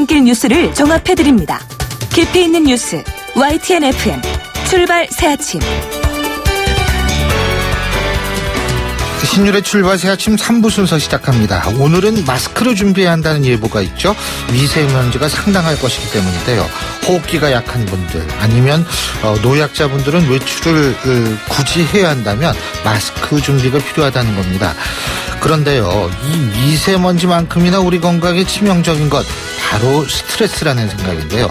출근길 뉴스를 종합해드립니다. 깊이 있는 뉴스 YTN FM 출발 새아침. 신율의 출발 새아침 3부 순서 시작합니다. 오늘은 마스크를 준비해야 한다는 예보가 있죠. 미세먼지가 상당할 것이기 때문인데요. 호흡기가 약한 분들 아니면 노약자분들은 외출을 굳이 해야 한다면 마스크 준비가 필요하다는 겁니다. 그런데요, 이 미세먼지만큼이나 우리 건강에 치명적인 것 바로 스트레스라는 생각인데요.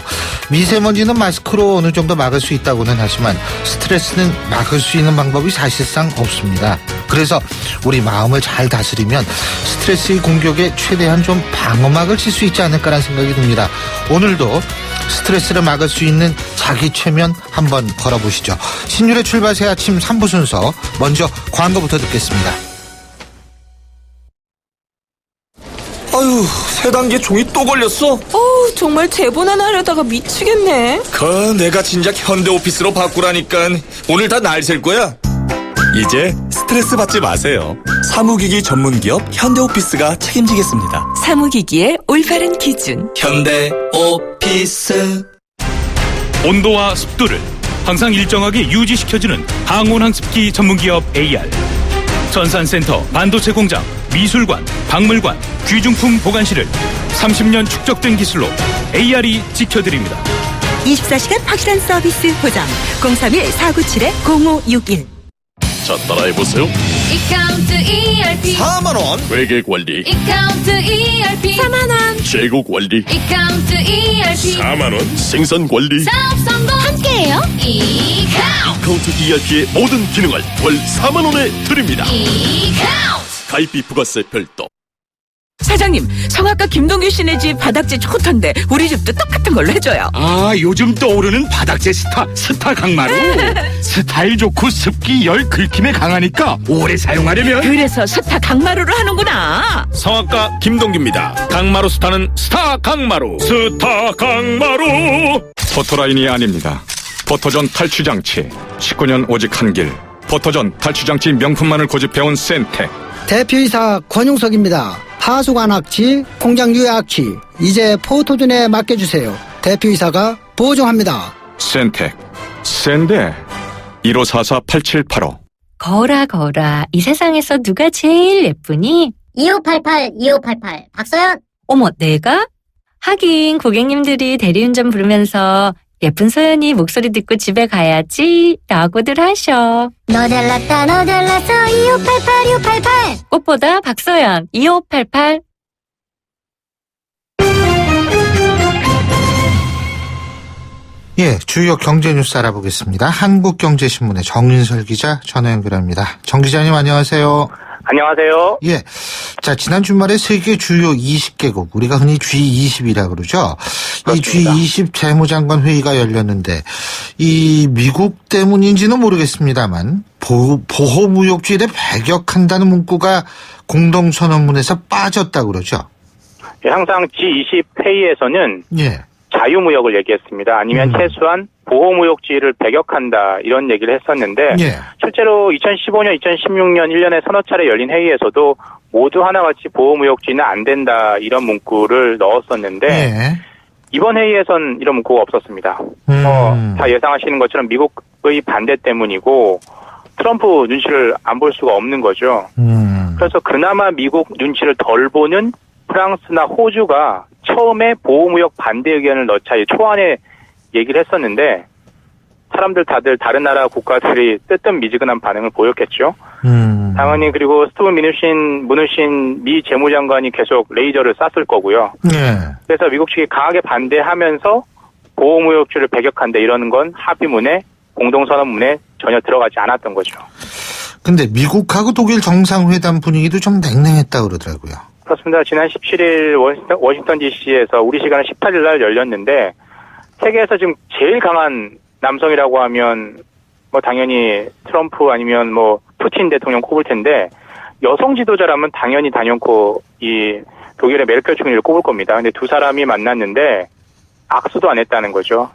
미세먼지는 마스크로 어느 정도 막을 수 있다고는 하지만 스트레스는 막을 수 있는 방법이 사실상 없습니다. 그래서 우리 마음을 잘 다스리면 스트레스의 공격에 최대한 좀 방어막을 칠 수 있지 않을까라는 생각이 듭니다. 오늘도 스트레스를 막을 수 있는 자기 최면 한번 걸어보시죠. 신율의 출발 새아침 3부 순서 먼저 광고부터 듣겠습니다. 아유, 세 단계 종이 또 걸렸어? 정말 제본 하나 하려다가 미치겠네. 내가 진작 현대오피스로 바꾸라니까. 오늘 다 날 셀 거야. 이제 스트레스 받지 마세요. 사무기기 전문기업 현대오피스가 책임지겠습니다. 사무기기의 올바른 기준 현대오피스. 온도와 습도를 항상 일정하게 유지시켜주는 항온항습기 전문기업 AR. 전산센터, 반도체 공장, 미술관, 박물관, 귀중품 보관실을 30년 축적된 기술로 AR이 지켜드립니다. 24시간 확실한 서비스 보장 031-497-0561. 자, 따라해보세요. 이카운트 ERP 4만원. 회계 관리, 이카운트 ERP 4만원. 재고 관리, 이카운트 ERP 4만원. 생산 관리, 사업 성공 함께해요. 이카운트 카운트 ERP의 모든 기능을 월 4만원에 드립니다. 이카운트 가입비 부가세 별도. 사장님, 성악가 김동규 씨네 집 바닥재 좋던데 우리 집도 똑같은 걸로 해줘요. 요즘 떠오르는 바닥재 스타 강마루. 스타일 좋고 습기 열 긁힘에 강하니까 오래 사용하려면. 그래서 스타 강마루로 하는구나. 성악가 김동규입니다. 강마루 스타는 스타 강마루. 스타 강마루. 포토라인이 아닙니다. 포토전 탈취장치. 19년 오직 한 길. 포토전 탈취장치 명품만을 고집해온 센텍. 대표이사 권용석입니다. 하수관 악취, 공장 유해 악취, 이제 포토존에 맡겨주세요. 대표이사가 보증합니다. 센텍. 센데 1544-8785. 거라 이 세상에서 누가 제일 예쁘니? 2588 박서연. 어머, 내가? 하긴 고객님들이 대리운전 부르면서 예쁜 소연이 목소리 듣고 집에 가야지 라고들 하셔. 너 잘났다 너 잘났어 2588 꽃보다 박소연 2588. 예, 주요 경제 뉴스 알아보겠습니다. 한국경제신문의 정인설 기자 전화 연결합니다. 정 기자님 안녕하세요. 안녕하세요. 예. 자, 지난 주말에 세계 주요 20개국, 우리가 흔히 G20이라 그러죠. 그렇습니다. 이 G20 재무장관 회의가 열렸는데, 이 미국 때문인지는 모르겠습니다만, 보호무역주의를 배격한다는 문구가 공동선언문에서 빠졌다고 그러죠. 예, 항상 G20 회의에서는 예. 자유무역을 얘기했습니다. 아니면 최소한 보호무역주의를 배격한다 이런 얘기를 했었는데 예. 실제로 2015년, 2016년 1년에 서너 차례 열린 회의에서도 모두 하나같이 보호무역주의는 안 된다 이런 문구를 넣었었는데 예. 이번 회의에선 이런 문구가 없었습니다. 다 예상하시는 것처럼 미국의 반대 때문이고 트럼프 눈치를 안 볼 수가 없는 거죠. 그래서 그나마 미국 눈치를 덜 보는 프랑스나 호주가 처음에 보호무역 반대 의견을 넣자 초안에 얘기를 했었는데 사람들 다들 다른 나라 국가들이 뜨뜻미지근한 반응을 보였겠죠. 당연히 그리고 스티븐 무누신 미 재무장관이 계속 레이저를 쐈을 거고요. 네. 그래서 미국 측이 강하게 반대하면서 보호무역주의를 배격한다 이러는 건 합의문에 공동선언문에 전혀 들어가지 않았던 거죠. 근데 미국하고 독일 정상회담 분위기도 좀 냉랭했다고 그러더라고요. 그렇습니다. 지난 17일 워싱턴 DC에서 우리 시간 18일 날 열렸는데 세계에서 지금 제일 강한 남성이라고 하면 뭐 당연히 트럼프 아니면 뭐 푸틴 대통령 꼽을 텐데 여성 지도자라면 당연히 단연코 이 독일의 메르켈 총리를 꼽을 겁니다. 근데 두 사람이 만났는데 악수도 안 했다는 거죠.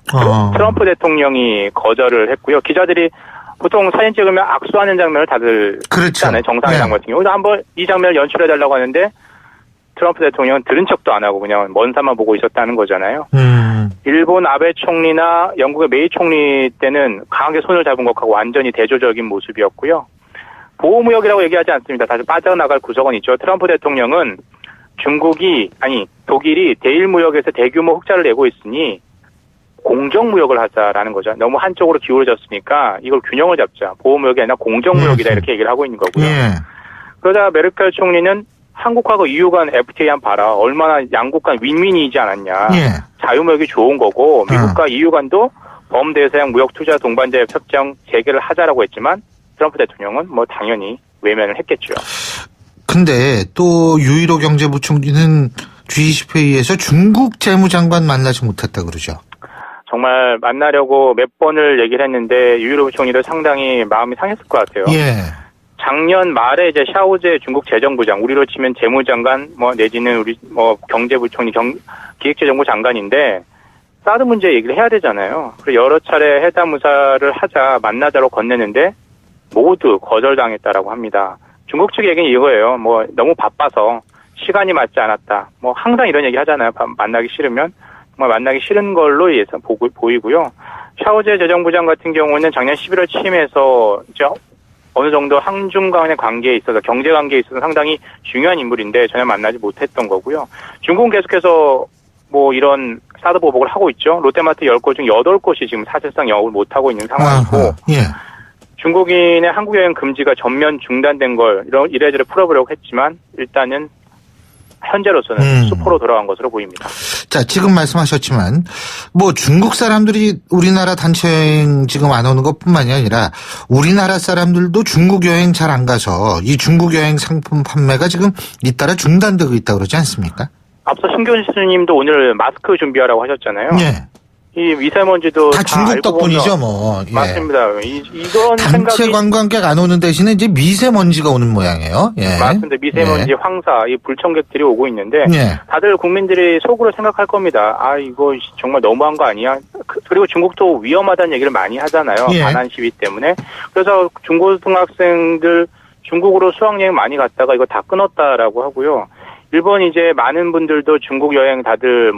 트럼프 대통령이 거절을 했고요. 기자들이 보통 사진 찍으면 악수하는 장면을 다들 그렇죠. 찍잖아요. 정상회담 같은 경우. 한번 이 장면을 연출해달라고 하는데 트럼프 대통령은 들은 척도 안 하고 그냥 먼 산만 보고 있었다는 거잖아요. 일본 아베 총리나 영국의 메이 총리 때는 강하게 손을 잡은 것하고 완전히 대조적인 모습이었고요. 보호무역이라고 얘기하지 않습니다. 다시 빠져나갈 구석은 있죠. 트럼프 대통령은 독일이 대일무역에서 대규모 흑자를 내고 있으니 공정무역을 하자라는 거죠. 너무 한쪽으로 기울어졌으니까 이걸 균형을 잡자. 보호무역이 아니라 공정무역이다 이렇게 얘기를 하고 있는 거고요. 그러다 메르켈 총리는 한국하고 EU 간 FTA 한 봐라. 얼마나 양국 간 윈윈이지 않았냐. 자유무역이 좋은 거고 미국과 EU 간도 범대서양 무역투자 동반자 협정 재개를 하자라고 했지만 트럼프 대통령은 뭐 당연히 외면을 했겠죠. 근데 또 유일호 경제부총리는 G20 회의에서 중국 재무장관 만나지 못했다 그러죠. 정말 만나려고 몇 번을 얘기를 했는데 유일호 부총리도 상당히 마음이 상했을 것 같아요. 작년 말에 이제 샤오제 중국 재정부장, 우리로 치면 재무장관, 내지는 우리 경제부총리, 기획재정부 장관인데 사드 문제 얘기를 해야 되잖아요. 그래서 여러 차례 회담 의사를 하자 만나자로 건네는데 모두 거절당했다라고 합니다. 중국 측 얘기는 이거예요. 너무 바빠서 시간이 맞지 않았다. 항상 이런 얘기 하잖아요. 만나기 싫으면. 정말 만나기 싫은 걸로 보이고요. 샤오제 재정부장 같은 경우는 작년 11월 취임해서 이제 어느 정도 한중 간의 관계에 있어서 경제 관계에 있어서 상당히 중요한 인물인데 전혀 만나지 못했던 거고요. 중국은 계속해서 이런 사드 보복을 하고 있죠. 롯데마트 10곳 중 8곳이 지금 사실상 영업을 못하고 있는 상황이고 중국인의 한국 여행 금지가 전면 중단된 걸 이래저래 풀어보려고 했지만 일단은 현재로서는 수포로 돌아간 것으로 보입니다. 자, 지금 말씀하셨지만 중국 사람들이 우리나라 단체 여행 지금 안 오는 것뿐만이 아니라 우리나라 사람들도 중국 여행 잘 안 가서 이 중국 여행 상품 판매가 지금 잇따라 중단되고 있다고 그러지 않습니까? 앞서 신 교수님도 오늘 마스크 준비하라고 하셨잖아요. 이 미세먼지도 다 중국 덕분이죠, 맞습니다. 이런 단체 관광객 안 오는 대신에 이제 미세먼지가 오는 모양이에요. 맞습니다. 미세먼지, 황사, 이 불청객들이 오고 있는데 다들 국민들이 속으로 생각할 겁니다. 이거 정말 너무한 거 아니야? 그리고 중국도 위험하다는 얘기를 많이 하잖아요. 반환 시위 때문에. 그래서 중고등학생들 중국으로 수학여행 많이 갔다가 이거 다 끊었다라고 하고요. 일본 이제 많은 분들도 중국 여행 다들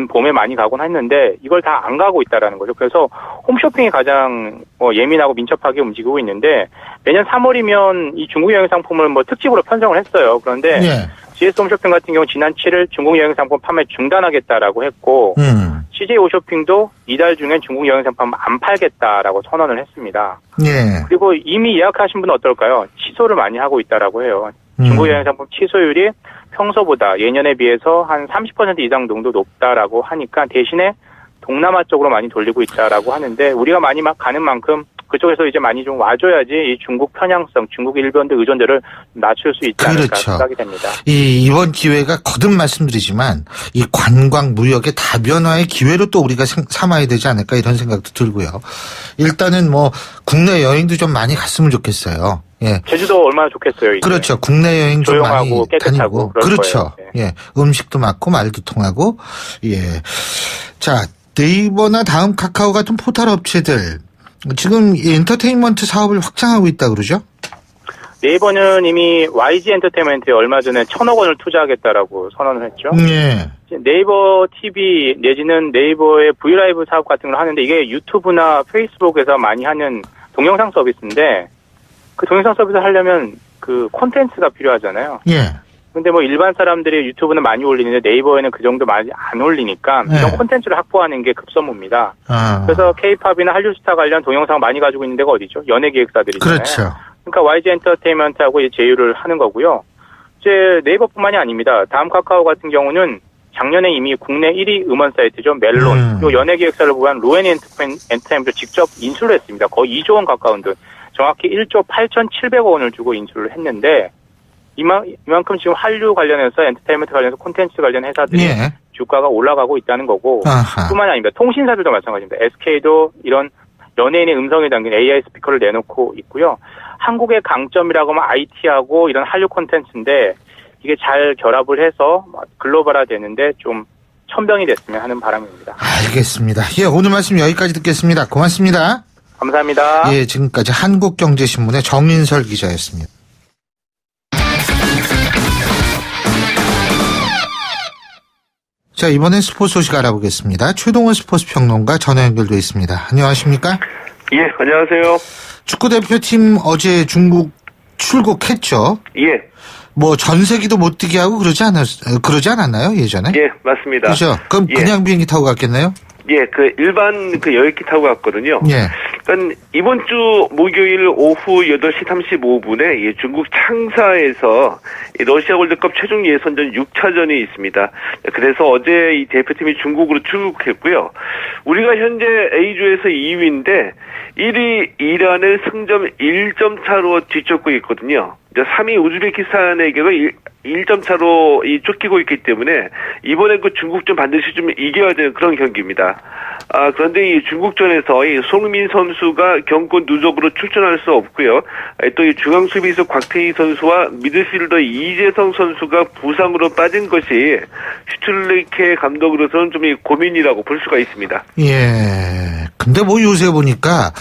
봄에 많이 가곤 했는데 이걸 다 안 가고 있다라는 거죠. 그래서 홈쇼핑이 가장 예민하고 민첩하게 움직이고 있는데 매년 3월이면 이 중국 여행 상품을 특집으로 편성을 했어요. 그런데 GS 홈쇼핑 같은 경우 지난 7일 중국 여행 상품 판매 중단하겠다라고 했고 CJ 오쇼핑도 이달 중엔 중국 여행 상품 안 팔겠다라고 선언을 했습니다. 그리고 이미 예약하신 분은 어떨까요? 취소를 많이 하고 있다라고 해요. 중국 여행 상품 취소율이 평소보다 예년에 비해서 한 30% 이상 정도 높다라고 하니까 대신에 동남아 쪽으로 많이 돌리고 있다라고 하는데 우리가 많이 가는 만큼 그쪽에서 이제 많이 좀 와줘야지 이 중국 편향성, 중국 일본의 의존도를 낮출 수 있지 않을까 생각이 됩니다. 이번 기회가 거듭 말씀드리지만 이 관광 무역의 다변화의 기회로 또 우리가 삼아야 되지 않을까 이런 생각도 들고요. 일단은 국내 여행도 좀 많이 갔으면 좋겠어요. 제주도 얼마나 좋겠어요. 이제. 그렇죠. 국내 여행 좀 많이 다니고. 그렇죠. 거예요. 음식도 맞고 말도 통하고. 자, 네이버나 다음 카카오 같은 포털 업체들 지금 엔터테인먼트 사업을 확장하고 있다 그러죠? 네이버는 이미 YG 엔터테인먼트에 얼마 전에 1,000억 원을 투자하겠다라고 선언을 했죠. 네이버 TV 내지는 네이버의 브이라이브 사업 같은 걸 하는데 이게 유튜브나 페이스북에서 많이 하는 동영상 서비스인데 그 동영상 서비스 하려면 그 콘텐츠가 필요하잖아요. 근데 일반 사람들이 유튜브는 많이 올리는데 네이버에는 그 정도 많이 안 올리니까 이런 콘텐츠를 확보하는 게 급선무입니다. 그래서 K-팝이나 한류 스타 관련 동영상을 많이 가지고 있는 데가 어디죠? 연예 기획사들이잖아요. 그렇죠. 그러니까 YG 엔터테인먼트하고 제휴를 하는 거고요. 이제 네이버뿐만이 아닙니다. 다음 카카오 같은 경우는 작년에 이미 국내 1위 음원 사이트죠. 멜론. 그리고 연예 기획사를 보유한 로엔이 엔터테인먼트를 직접 인수를 했습니다. 거의 2조 원 가까운 돈. 정확히 1조 8,700억 원을 주고 인수를 했는데 이만큼 지금 한류 관련해서 엔터테인먼트 관련해서 콘텐츠 관련 회사들이 주가가 올라가고 있다는 거고 뿐만이 아닙니다. 통신사들도 마찬가지입니다. SK도 이런 연예인의 음성이 담긴 AI 스피커를 내놓고 있고요. 한국의 강점이라고 하면 IT하고 이런 한류 콘텐츠인데 이게 잘 결합을 해서 글로벌화 되는데 좀 천병이 됐으면 하는 바람입니다. 알겠습니다. 오늘 말씀 여기까지 듣겠습니다. 고맙습니다. 감사합니다. 지금까지 한국경제신문의 정인설 기자였습니다. 자, 이번엔 스포츠 소식 알아보겠습니다. 최동원 스포츠 평론가 전화 연결돼 있습니다. 안녕하십니까? 예, 안녕하세요. 축구대표팀 어제 중국 출국했죠? 예. 뭐 전세기도 못 뛰게 하고 그러지 않았나요, 예전에? 예, 맞습니다. 그죠? 그럼 예. 그냥 비행기 타고 갔겠네요? 예, 일반 여객기 타고 갔거든요. 예. 그러니까 이번 주 목요일 오후 8시 35분에 중국 창사에서 러시아 월드컵 최종 예선전 6차전이 있습니다. 그래서 어제 이 대표팀이 중국으로 출국했고요. 우리가 현재 A조에서 2위인데 1위 이란을 승점 1점 차로 뒤쫓고 있거든요. 3위 우즈베키스탄에게도 1점 차로 쫓기고 있기 때문에 이번에 중국전 반드시 좀 이겨야 되는 그런 경기입니다. 그런데 이 중국전에서 이 손흥민 선수가 경고 누적으로 출전할 수 없고요. 또 이 중앙 수비수 곽태희 선수와 미드필더 이재성 선수가 부상으로 빠진 것이 슈틸리케 감독으로서는 좀 고민이라고 볼 수가 있습니다. 예. 근데 뭐 요새 보니까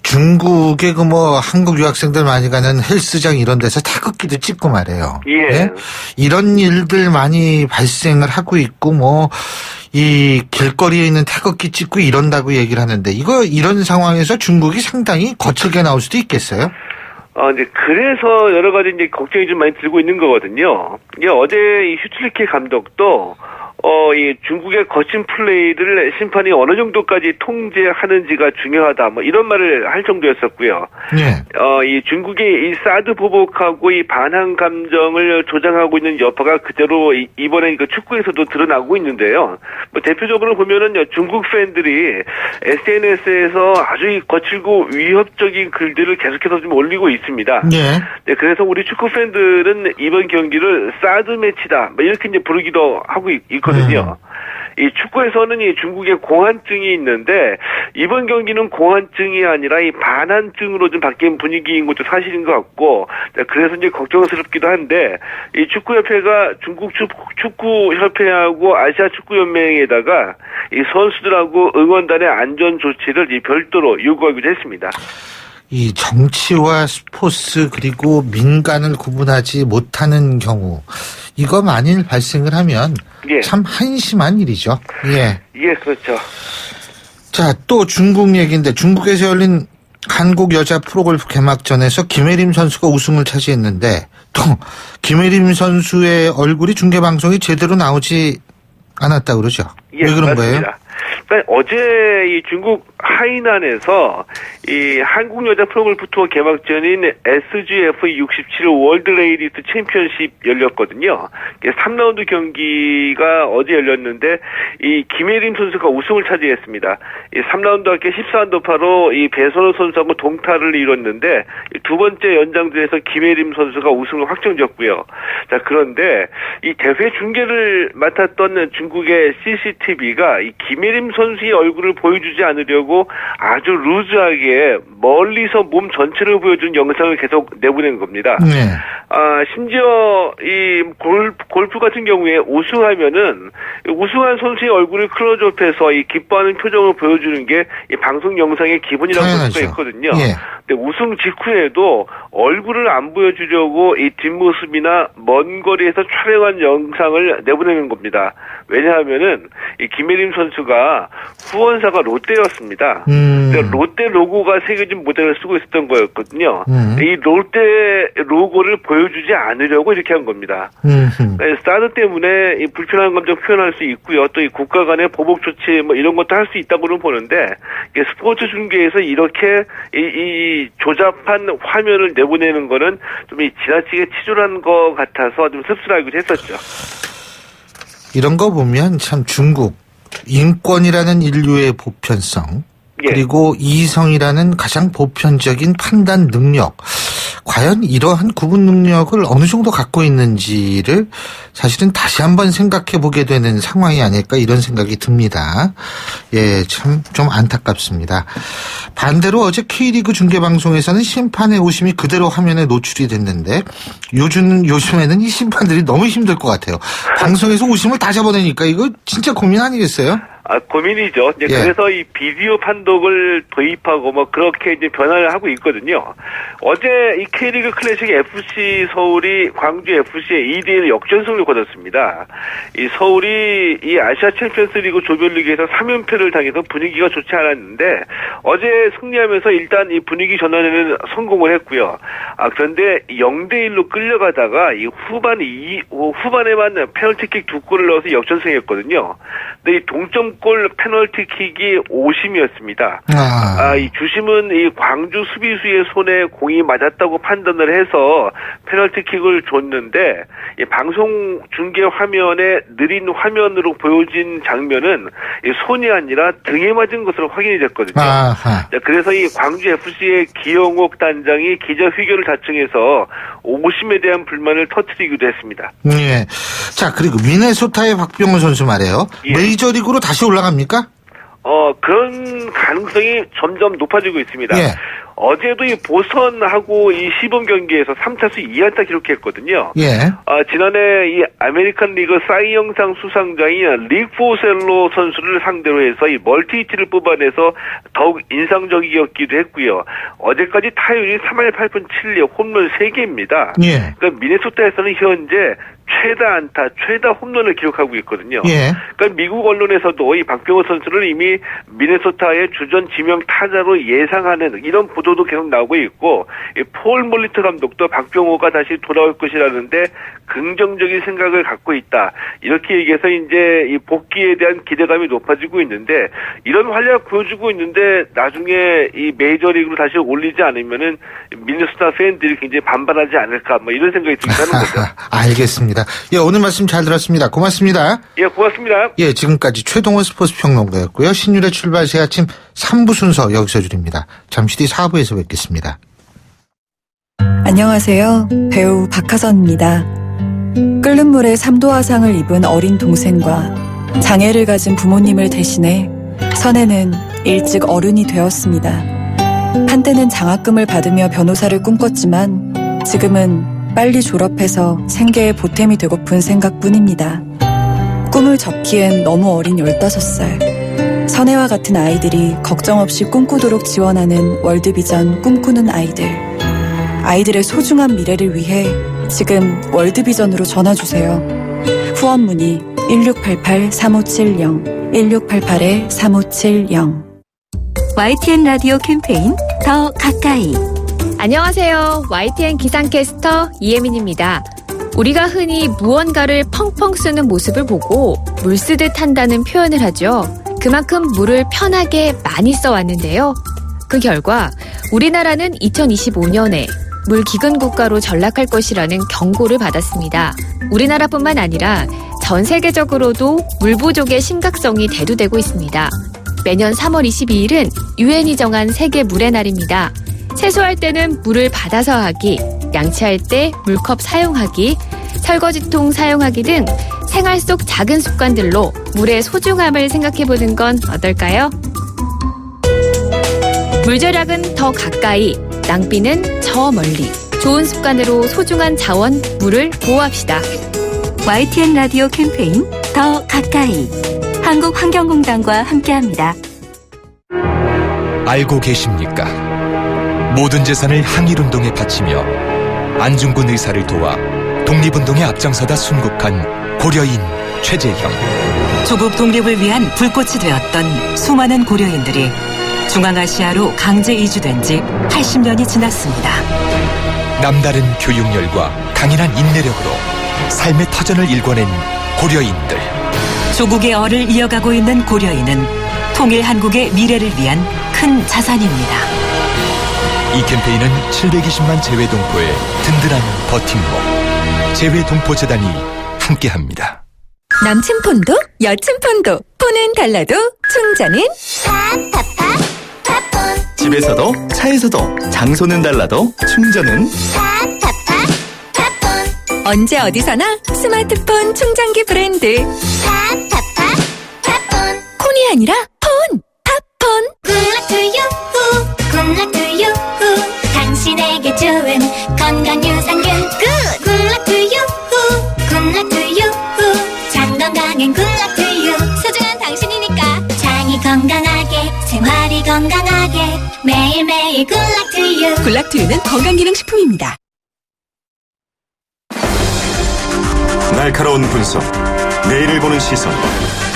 중국에 한국 유학생들 많이 가는 헬스장 이런 데서 태극기도 찍고 말이에요. 예. 네? 이런 일들 많이 발생을 하고 있고 이 길거리에 있는 태극기 찍고 이런다고 얘기를 하는데 이런 상황에서 중국이 상당히 거칠게 나올 수도 있겠어요? 이제 그래서 여러 가지 걱정이 좀 많이 들고 있는 거거든요. 어제 이 슈틸리케 감독도 이 중국의 거친 플레이를 심판이 어느 정도까지 통제하는지가 중요하다. 이런 말을 할 정도였었고요. 네. 이 중국의 이 사드 보복하고 이 반항 감정을 조장하고 있는 여파가 그대로 이번에 축구에서도 드러나고 있는데요. 대표적으로 보면은 중국 팬들이 SNS에서 아주 거칠고 위협적인 글들을 계속해서 좀 올리고 있습니다. 네. 네, 그래서 우리 축구 팬들은 이번 경기를 사드 매치다. 이렇게 부르기도 하고 있거든요. 이 축구에서는 이 중국의 공안증이 있는데 이번 경기는 공안증이 아니라 이 반환증으로 좀 바뀐 분위기인 것도 사실인 것 같고 그래서 걱정스럽기도 한데 이 축구협회가 중국 축구협회하고 아시아 축구연맹에다가 이 선수들하고 응원단의 안전 조치를 별도로 요구하기도 했습니다. 이 정치와 스포츠 그리고 민간을 구분하지 못하는 경우 이거 만일 발생을 하면 예. 참 한심한 일이죠. 예. 예, 그렇죠. 자, 또 중국 얘기인데 중국에서 열린 한국 여자 프로골프 개막전에서 김혜림 선수가 우승을 차지했는데 또 김혜림 선수의 얼굴이 중계방송이 제대로 나오지 않았다 그러죠. 예, 왜 그런 맞습니다. 거예요? 그러니까 어제 이 중국 하이난에서 이 한국 여자 프로골프 투어 개막전인 SGF 67 월드 레이디스 챔피언십 열렸거든요. 3라운드 경기가 어제 열렸는데 이 김혜림 선수가 우승을 차지했습니다. 이 3라운드 합계 14안더파로 이 배선호 선수하고 동타를 이뤘는데 두 번째 연장전에서 김혜림 선수가 우승을 확정졌고요. 자, 그런데 이 대회 중계를 맡았던 중국의 CCTV가 이 김혜림 선수의 얼굴을 보여주지 않으려고 아주 루즈하게 멀리서 몸 전체를 보여준 영상을 계속 내보낸 겁니다. 네. 심지어 이 골프 같은 경우에 우승하면은 우승한 선수의 얼굴을 클로즈업해서 이 기뻐하는 표정을 보여주는 게 이 방송 영상의 기본이라고 볼 수가 있거든요. 예. 근데 우승 직후에도 얼굴을 안 보여주려고 이 뒷모습이나 먼 거리에서 촬영한 영상을 내보내는 겁니다. 왜냐하면은 이 김혜림 선수가 후원사가 롯데였습니다. 롯데 로고가 새겨진 모델을 쓰고 있었던 거였거든요. 이 롯데 로고를 보여주지 않으려고 이렇게 한 겁니다. 사드 때문에 이 불편한 감정 표현할 수 있고요. 또 이 국가 간의 보복 조치 이런 것도 할 수 있다고는 보는데 스포츠 중계에서 이렇게 이 조잡한 화면을 내보내는 거는 좀 지나치게 치졸한 것 같아서 좀 씁쓸하기도 했었죠. 이런 거 보면 참 중국 인권이라는 인류의 보편성 그리고 이성이라는 가장 보편적인 판단 능력 과연 이러한 구분 능력을 어느 정도 갖고 있는지를 사실은 다시 한번 생각해 보게 되는 상황이 아닐까 이런 생각이 듭니다. 예, 참 좀 안타깝습니다. 반대로 어제 K리그 중계방송에서는 심판의 오심이 그대로 화면에 노출이 됐는데 요즘에는 이 심판들이 너무 힘들 것 같아요. 방송에서 오심을 다 잡아내니까 이거 진짜 고민 아니겠어요? 고민이죠. 이제 예. 그래서 이 비디오 판독을 도입하고 뭐 그렇게 이제 변화를 하고 있거든요. 어제 이 K리그 클래식 FC 서울이 광주 FC에 2대1 역전승을 거뒀습니다. 이 서울이 이 아시아 챔피언스리그 조별리그에서 3연패를 당해서 분위기가 좋지 않았는데 어제 승리하면서 일단 이 분위기 전환에는 성공을 했고요. 그런데 0대1로 끌려가다가 이 후반에만 페널티킥 2골을 넣어서 역전승했거든요. 근데 이 동점골 페널티킥이 오심이었습니다. 이 주심은 이 광주 수비수의 손에 공이 맞았다고 판단을 해서 페널티킥을 줬는데 이 방송 중계 화면에 느린 화면으로 보여진 장면은 이 손이 아니라 등에 맞은 것으로 확인이 됐거든요. 그래서 이 광주 FC의 기영옥 단장이 기자회견을 자청해서 오심에 대한 불만을 터뜨리기도 했습니다. 예. 자, 그리고 미네소타의 박병호 선수 말이에요. 예. 메이저리그로 다시 올라갑니까? 그런 가능성이 점점 높아지고 있습니다. 예. 어제도 이 보스턴하고 이 시범 경기에서 3타수 2안타 기록했거든요. 예. 지난해 이 아메리칸 리그 사이 영상 수상자인 릭 포셀로 선수를 상대로 해서 이 멀티히트를 뽑아내서 더욱 인상적이었기도 했고요. 어제까지 타율이 3할 8푼 7리 홈런 3개입니다. 예. 그러니까 미네소타에서는 현재 최다 안타, 최다 홈런을 기록하고 있거든요. 예. 그러니까 미국 언론에서도 이 박병호 선수를 이미 미네소타의 주전 지명 타자로 예상하는 이런 보도도 계속 나오고 있고, 이 폴 몰리트 감독도 박병호가 다시 돌아올 것이라는데 긍정적인 생각을 갖고 있다. 이렇게 얘기해서 이제 이 복귀에 대한 기대감이 높아지고 있는데, 이런 활약 보여주고 있는데 나중에 이 메이저리그로 다시 올리지 않으면은 미네소타 팬들이 굉장히 반발하지 않을까, 뭐 이런 생각이 들긴 하는 거죠. 알겠습니다. 예, 오늘 말씀 잘 들었습니다. 고맙습니다. 예, 고맙습니다. 예, 지금까지 최동원 스포츠 평론가였고요. 신율의 출발 새 아침 3부 순서 여기서 줄입니다. 잠시 뒤 4부에서 뵙겠습니다. 안녕하세요. 배우 박하선입니다. 끓는 물에 3도 화상을 입은 어린 동생과 장애를 가진 부모님을 대신해 선혜는 일찍 어른이 되었습니다. 한때는 장학금을 받으며 변호사를 꿈꿨지만 지금은 빨리 졸업해서 생계에 보탬이 되고픈 생각뿐입니다. 꿈을 접기엔 너무 어린 15살. 선혜와 같은 아이들이 걱정 없이 꿈꾸도록 지원하는 월드비전 꿈꾸는 아이들. 아이들의 소중한 미래를 위해 지금 월드비전으로 전화주세요. 후원 문의 1688-3570 1688-3570. YTN 라디오 캠페인 더 가까이. 안녕하세요. YTN 기상캐스터 이혜민입니다. 우리가 흔히 무언가를 펑펑 쓰는 모습을 보고 물 쓰듯 한다는 표현을 하죠. 그만큼 물을 편하게 많이 써왔는데요. 그 결과 우리나라는 2025년에 물 기근 국가로 전락할 것이라는 경고를 받았습니다. 우리나라뿐만 아니라 전 세계적으로도 물 부족의 심각성이 대두되고 있습니다. 매년 3월 22일은 유엔이 정한 세계 물의 날입니다. 세수할 때는 물을 받아서 하기, 양치할 때 물컵 사용하기, 설거지통 사용하기 등 생활 속 작은 습관들로 물의 소중함을 생각해보는 건 어떨까요? 물 절약은 더 가까이, 낭비는 저 멀리. 좋은 습관으로 소중한 자원, 물을 보호합시다. YTN 라디오 캠페인 더 가까이. 한국환경공단과 함께합니다. 알고 계십니까? 모든 재산을 항일운동에 바치며 안중근 의사를 도와 독립운동에 앞장서다 순국한 고려인 최재형. 조국 독립을 위한 불꽃이 되었던 수많은 고려인들이 중앙아시아로 강제 이주된 지 80년이 지났습니다. 남다른 교육열과 강인한 인내력으로 삶의 터전을 일궈낸 고려인들. 조국의 얼을 이어가고 있는 고려인은 통일 한국의 미래를 위한 큰 자산입니다. 이 캠페인은 720만 재외동포의 든든한 버팀목 재외동포재단이 함께합니다. 남친 폰도 여친 폰도 폰은 달라도 충전은 집에서도 차에서도 장소는 달라도 충전은 언제 어디서나 스마트폰 충전기 브랜드 콘이 아니라 폰! 팝폰! 굴락투유후 당신에게 좋은 건강 유산균 굿! 굴락투유후 굴락투유후 장 건강엔 굴락투유 소중한 당신이니까 Be good luck to you. 굴락투유는 건강기능식품입니다. 날카로운 분석, 내일을 보는 시선,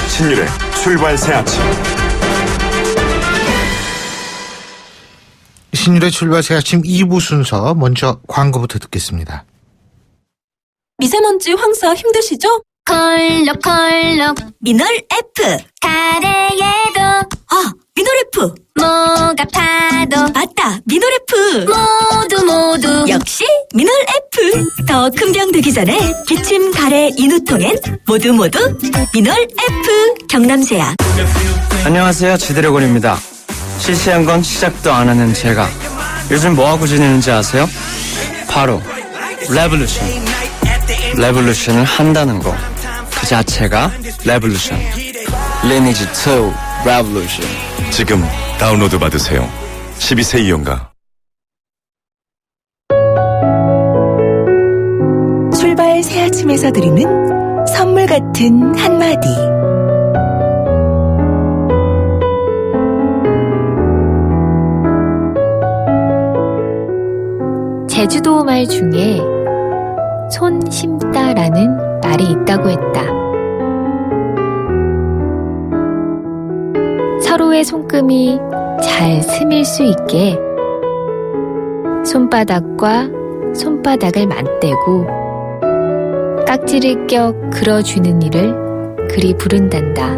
신율의 출발 새 아침. 신율의 출발 새 아침 2부 순서 먼저 광고부터 듣겠습니다. 미세먼지 황사 힘드시죠? 콜록콜록 미널 F. 가래에도 미널 F. 목 아파도 맞다, 미널 F. 모두 역시 미널 F. 더 큰 병 되기 전에 기침, 가래, 인후통엔 모두 미널 F. 경남세약. 안녕하세요, 지드래곤입니다. 시시한 건 시작도 안 하는 제가 요즘 뭐하고 지내는지 아세요? 바로 레볼루션. 레볼루션을 한다는 거 그 자체가 레볼루션. Lineage 2 Revolution. 지금 다운로드 받으세요. 12세 이용가. 출발 새 아침에서 드리는 선물 같은 한마디. 제주도 말 중에 손 심다라는 말이 있다고 했다. 서로의 손금이 잘 스밀 수 있게 손바닥과 손바닥을 맞대고 깍지를 껴 그려주는 일을 그리 부른단다.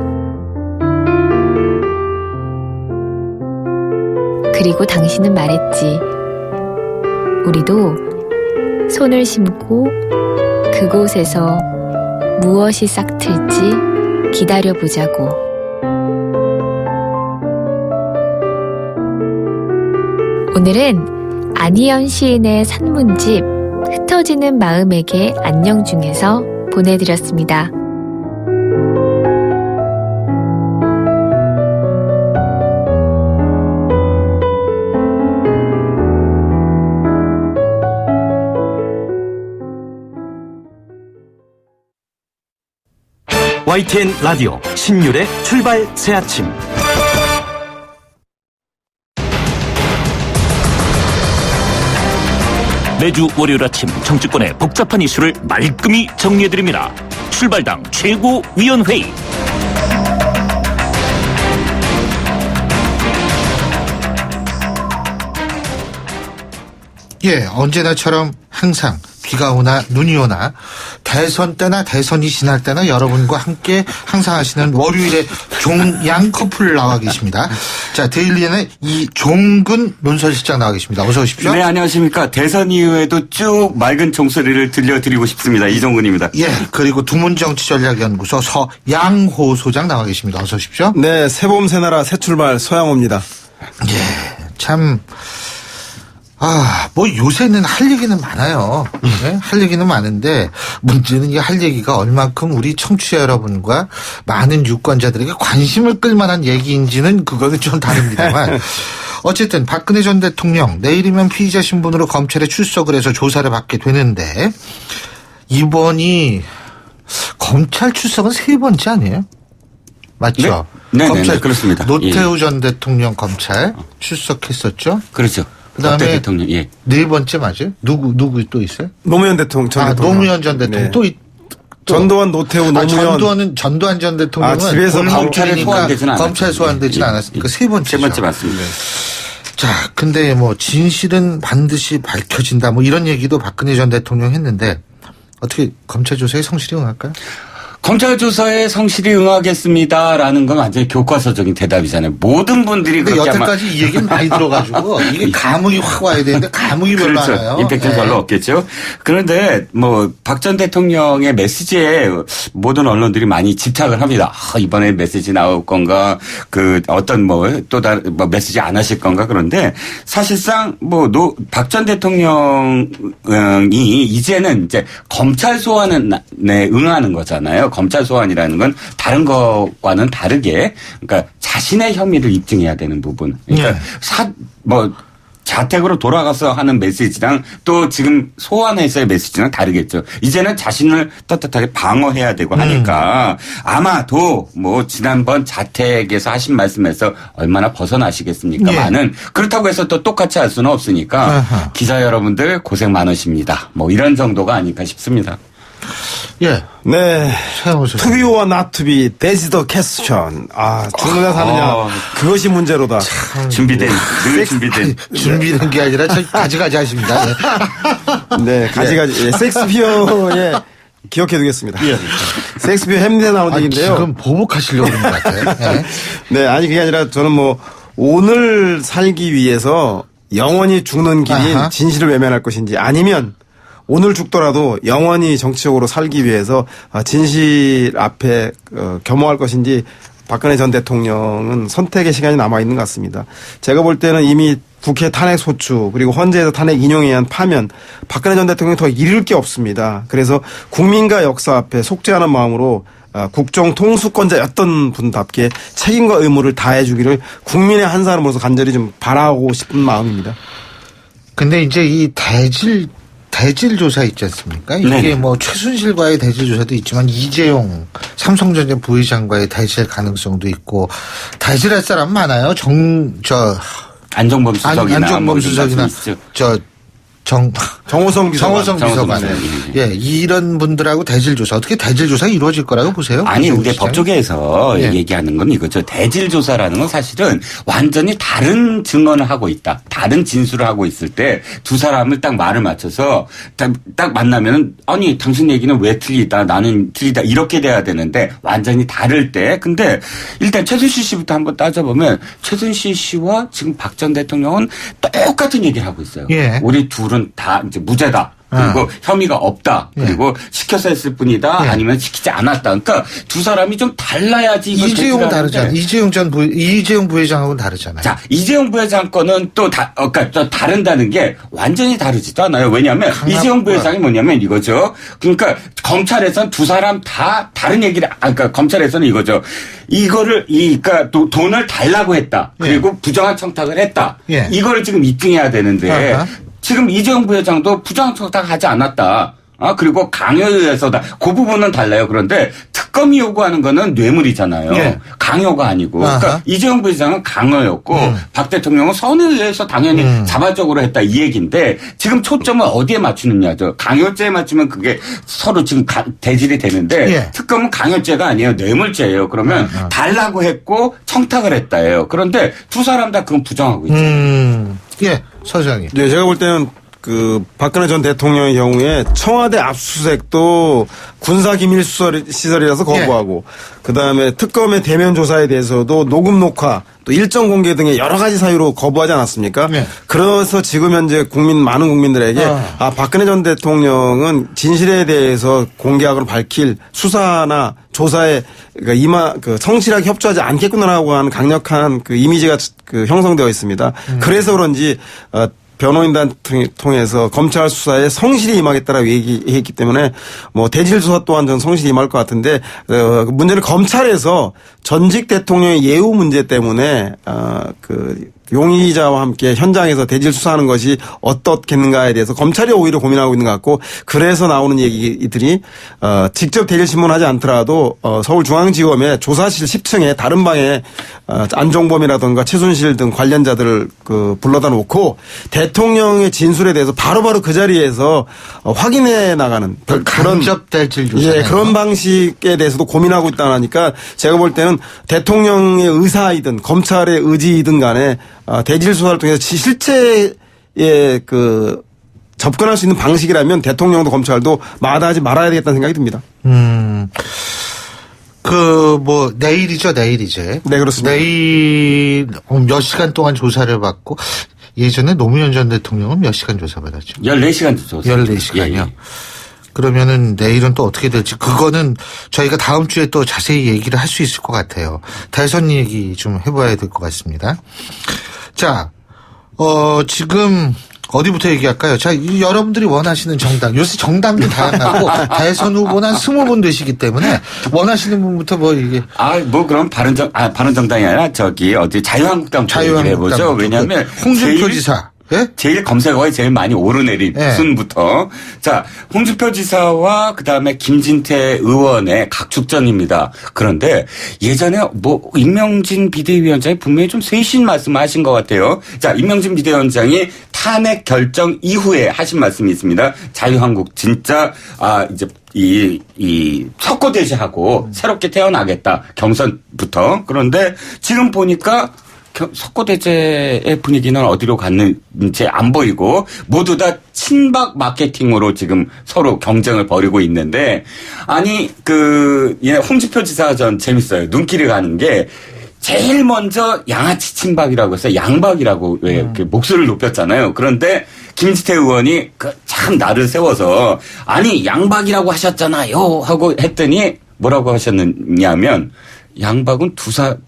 그리고 당신은 말했지. 우리도 손을 심고 그곳에서 무엇이 싹틀지 기다려보자고. 오늘은 안희연 시인의 산문집 흩어지는 마음에게 안녕 중에서 보내드렸습니다. YTN 라디오 신율의 출발 새 아침. 매주 월요일 아침 정치권의 복잡한 이슈를 말끔히 정리해드립니다. 출발당 최고위원회의. 예, 언제나처럼 항상 비가 오나 눈이 오나 대선 때나 대선이 지날 때나 여러분과 함께 항상 하시는 월요일에 종양 커플 나와 계십니다. 자, 데일리엔의 이종근 논설실장 나와 계십니다. 어서 오십시오. 네, 안녕하십니까. 대선 이후에도 쭉 맑은 종소리를 들려드리고 싶습니다. 이종근입니다. 예, 그리고 두문정치전략연구소 서양호 소장 나와 계십니다. 어서 오십시오. 네, 새봄 새나라 새출발 서양호입니다. 예, 참... 뭐 요새는 할 얘기는 많아요. 네? 할 얘기는 많은데 문제는 이 할 얘기가 얼만큼 우리 청취자 여러분과 많은 유권자들에게 관심을 끌만한 얘기인지는 그거는 좀 다릅니다만 어쨌든 박근혜 전 대통령 내일이면 피의자 신분으로 검찰에 출석을 해서 조사를 받게 되는데 이번이 검찰 출석은 3번째 아니에요? 맞죠? 네, 검찰 네, 그렇습니다. 노태우 예. 전 대통령 검찰 출석했었죠? 그렇죠. 그다음에 대통령, 예. 4번째 맞아요? 누구 또 있어요? 노무현 대통령 전 대통령. 노무현 전 대통령. 네. 또 전두환, 노태우, 노무현. 전두환 전 대통령은 집에서 검찰에 소환되지는 않았죠. 검찰 소환되진 않았으니까 3번째죠. 3번째 맞습니다. 자, 근데 뭐 진실은 반드시 밝혀진다 뭐 이런 얘기도 박근혜 전 대통령 했는데 어떻게 검찰 조사에 성실히 응할까요? 검찰 조사에 성실히 응하겠습니다라는 건 완전히 교과서적인 대답이잖아요. 모든 분들이 근데 그렇게 여태까지 이 얘기는 많이 들어가지고 이게 감흥이 확 와야 되는데 감흥이 별로 안 와요. 임팩트는 별로 없겠죠. 그런데 뭐 박 전 대통령의 메시지에 모든 언론들이 많이 집착을 합니다. 이번에 메시지 나올 건가, 그 어떤 또 다른 메시지 안 하실 건가. 그런데 사실상 박 전 대통령이 이제는 이제 검찰 소환에 응하는 거잖아요. 검찰 소환이라는 건 다른 것과는 다르게, 그러니까 자신의 혐의를 입증해야 되는 부분. 그러니까 자택으로 돌아가서 하는 메시지랑 또 지금 소환해서의 메시지랑 다르겠죠. 이제는 자신을 떳떳하게 방어해야 되고 하니까 아마도 뭐 지난번 자택에서 하신 말씀에서 얼마나 벗어나시겠습니까? 예. 많은 그렇다고 해서 또 똑같이 할 수는 없으니까 아하. 기자 여러분들 고생 많으십니다. 뭐 이런 정도가 아닐까 싶습니다. 예. 네. To be or not to be, that's the question. 죽느냐 사느냐. 그것이 문제로다. 준비된, 늘 준비된. 준비된 게 아니라 가지가지 하십니다. 네, 가지가지. 섹스피어의 기억해두겠습니다. 예. 섹스피어 햄릿에 나오는 얘기인데요. 지금 보복하시려고 그러는 것 같아요. 네. 네, 아니 그게 아니라 저는 뭐 오늘 살기 위해서 영원히 죽는 길인 아하. 진실을 외면할 것인지 아니면 오늘 죽더라도 영원히 정치적으로 살기 위해서 진실 앞에 겸허할 것인지 박근혜 전 대통령은 선택의 시간이 남아있는 것 같습니다. 제가 볼 때는 이미 국회 탄핵 소추 그리고 헌재에서 탄핵 인용에 의한 파면 박근혜 전 대통령이 더 잃을 게 없습니다. 그래서 국민과 역사 앞에 속죄하는 마음으로 국정 통수권자였던 분답게 책임과 의무를 다해 주기를 국민의 한 사람으로서 간절히 좀 바라고 싶은 마음입니다. 근데 이제 이 대질 조사 있지 않습니까? 이게 네네. 뭐 최순실과의 대질 조사도 있지만 이재용 삼성전자 부회장과의 대질 가능성도 있고 대질할 사람 많아요. 안종범 수석이나 안종범 수석이나 정호성 비서관. 예, 이런 분들하고 대질 조사 어떻게 대질 조사 이루어질 거라고 보세요? 아니 근데 법조계에서 예. 얘기하는 건 이거죠. 대질 조사라는 건 사실은 완전히 다른 증언을 하고 있다. 다른 진술을 하고 있을 때 두 사람을 딱 말을 맞춰서 딱 만나면은 아니 당신 얘기는 왜 틀리다 나는 틀리다 이렇게 돼야 되는데 완전히 다를 때 근데 일단 최순실 씨부터 한번 따져보면 최순실 씨와 지금 박 전 대통령은 똑같은 얘기를 하고 있어요. 예. 우리 둘은 다 이제 무죄다. 그리고 혐의가 없다. 그리고 시켜서 했을 뿐이다. 아니면 시키지 않았다. 그러니까 두 사람이 좀 달라야지. 이재용은 다르잖아요. 이재용 부회장하고는 다르잖아요. 자, 이재용 부회장 거는 또 그러니까 또 다른다는 게 완전히 다르지도 않아요. 왜냐하면 이재용 부회장이 뭐냐면 이거죠. 그러니까 검찰에서는 두 사람 다 다른 얘기를, 그러니까 검찰에서는 이거죠. 이거를 그러니까 돈을 달라고 했다. 그리고 부정한 청탁을 했다. 이거를 지금 입증해야 되는데. 지금 이재용 부회장도 부정한 청탁하지 않았다. 그리고 강요에 의해서다. 그 부분은 달라요. 그런데 특검이 요구하는 거는 뇌물이잖아요. 예. 강요가 아니고. 그러니까 이재용 부회장은 강요였고 박 대통령은 선에 의해서 당연히 자발적으로 했다 이 얘기인데 지금 초점을 어디에 맞추느냐죠. 강요죄에 맞추면 그게 서로 지금 대질이 되는데 예. 특검은 강요죄가 아니에요. 뇌물죄예요. 그러면 달라고 했고 청탁을 했다예요. 그런데 두 사람 다 그건 부정하고 있죠. 예, 서장님. 네, 제가 볼 때는 박근혜 전 대통령의 경우에 청와대 압수수색도 군사기밀시설이라서 거부하고 그다음에 특검의 대면 조사에 대해서도 녹음 녹화 또 일정 공개 등의 여러 가지 사유로 거부하지 않았습니까? 그래서 지금 현재 많은 국민들에게 박근혜 전 대통령은 진실에 대해서 공개하거나 밝힐 수사나 조사에 성실하게 협조하지 않겠구나라고 하는 강력한 이미지가 형성되어 있습니다. 그래서 그런지 변호인단 통해서 검찰 수사에 성실히 임하겠다라고 얘기했기 때문에 뭐 대질 조사 또한 전 성실히 임할 것 같은데 문제는 검찰에서 전직 대통령의 예우 문제 때문에 용의자와 함께 현장에서 대질 수사하는 것이 어떻겠는가에 대해서 검찰이 오히려 고민하고 있는 것 같고 그래서 나오는 얘기들이 직접 대질 신문하지 않더라도 서울중앙지검의 조사실 10층에 다른 방에 안종범이라든가 최순실 등 관련자들을 불러다 놓고 대통령의 진술에 대해서 바로바로 그 자리에서 확인해 나가는 그런 대질 조사 그런 방식에 대해서도 고민하고 있다 하니까 제가 볼 때는 대통령의 의사이든 검찰의 의지이든 간에 대질 수사를 통해서 실체에 접근할 수 있는 방식이라면 대통령도 검찰도 마다하지 말아야 되겠다는 생각이 듭니다. 내일이죠, 내일 이제. 네, 그렇습니다. 내일 몇 시간 동안 조사를 받고 예전에 노무현 전 대통령은 몇 시간 조사받았죠? 14시간 조사. 14시간이요. 예. 그러면은 내일은 또 어떻게 될지 그거는 저희가 다음 주에 또 자세히 얘기를 할 수 있을 것 같아요. 대선 얘기 좀 해봐야 될 것 같습니다. 자, 지금 어디부터 얘기할까요? 자, 여러분들이 원하시는 정당, 요새 정당도 다양하고 대선 후보는 한 20분 되시기 때문에 원하시는 분부터 그럼 바른정당이 아니라 어디 자유한국당 얘기를 해보죠. 왜냐하면 홍준표 지사. 예? 제일 검색어에 제일 많이 오르내린 예. 순부터. 자, 홍준표 지사와 그다음에 김진태 의원의 각축전입니다. 그런데 예전에 뭐 임명진 비대위원장이 분명히 좀 쇄신 말씀하신 것 같아요. 자, 임명진 비대위원장이 탄핵 결정 이후에 하신 말씀이 있습니다. 자유한국 진짜 이제 이 석고대죄하고 새롭게 태어나겠다. 경선부터. 그런데 지금 보니까 석고대죄의 분위기는 어디로 갔는지 안 보이고 모두 다 친박 마케팅으로 지금 서로 경쟁을 벌이고 있는데 아니 홍준표 지사가 전 재밌어요. 눈길이 가는 게 제일 먼저 양아치 친박이라고 해서 양박이라고 왜 이렇게 목소리를 높였잖아요. 그런데 김진태 의원이 참 나를 세워서 아니 양박이라고 하셨잖아요 하고 했더니 뭐라고 하셨느냐면 양박은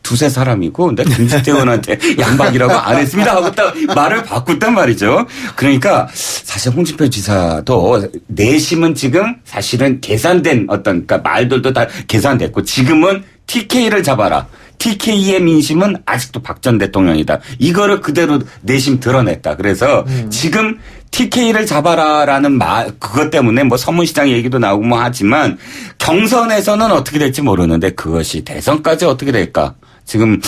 두세 사람이고 근데 김진태 의원한테 양박이라고 안 했습니다 하고 딱 말을 바꿨단 말이죠. 그러니까 사실 홍준표 지사도 내심은 지금 사실은 계산된 그러니까 말들도 다 계산됐고 지금은 TK를 잡아라. TK의 민심은 아직도 박 전 대통령이다. 이거를 그대로 내심 드러냈다. 그래서 지금 TK를 잡아라라는 그것 때문에 뭐 서문시장 얘기도 나오고 뭐 하지만 경선에서는 어떻게 될지 모르는데 그것이 대선까지 어떻게 될까? 지금